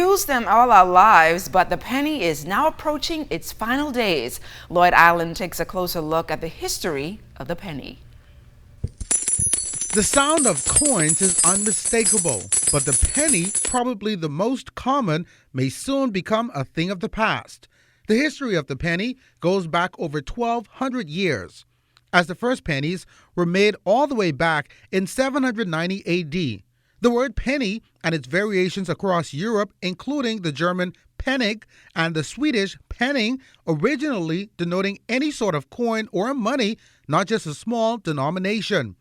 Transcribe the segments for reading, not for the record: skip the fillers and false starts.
used them all our lives, but the penny is now approaching its final days. Lloyd Allen takes a closer look at the history of the penny. The sound of coins is unmistakable, but the penny, probably the most common, may soon become a thing of the past. The history of the penny goes back over 1,200 years, as the first pennies were made all the way back in 790 AD. The word penny and its variations across Europe, including the German Pfennig and the Swedish penning, originally denoting any sort of coin or money, not just a small denomination.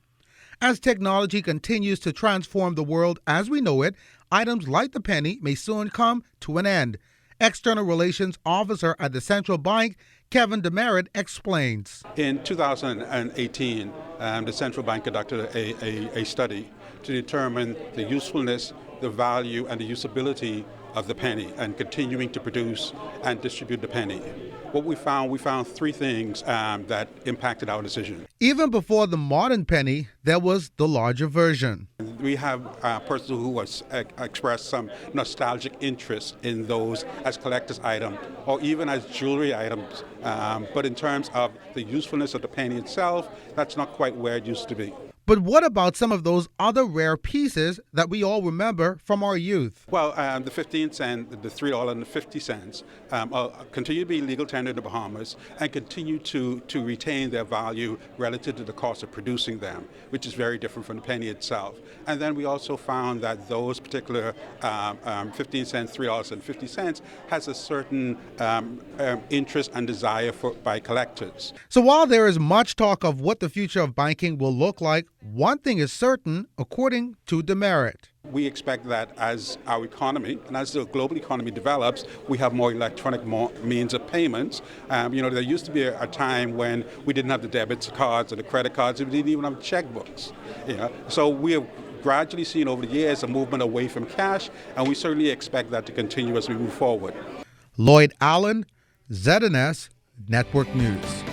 As technology continues to transform the world as we know it, items like the penny may soon come to an end. External Relations Officer at the Central Bank, Kevin Demerit, explains. In 2018, the Central Bank conducted a study to determine the usefulness, the value, and the usability of the penny and continuing to produce and distribute the penny. What we found three things that impacted our decision. Even before the modern penny, there was the larger version. We have persons who has expressed some nostalgic interest in those as collector's items or even as jewelry items. But in terms of the usefulness of the penny itself, that's not quite where it used to be. But what about some of those other rare pieces that we all remember from our youth? Well, the 15 cent, the $3 and the 50 cents continue to be legal tender in the Bahamas and continue to retain their value relative to the cost of producing them, which is very different from the penny itself. And then we also found that those particular 15 cents, $3 and 50 cents has a certain interest and desire by collectors. So while there is much talk of what the future of banking will look like, one thing is certain, according to Demerit. We expect that as our economy and as the global economy develops, we have more electronic means of payments. There used to be a time when we didn't have the debit cards or the credit cards, we didn't even have checkbooks. So we have gradually seen over the years a movement away from cash, and we certainly expect that to continue as we move forward. Lloyd Allen, ZNS Network News.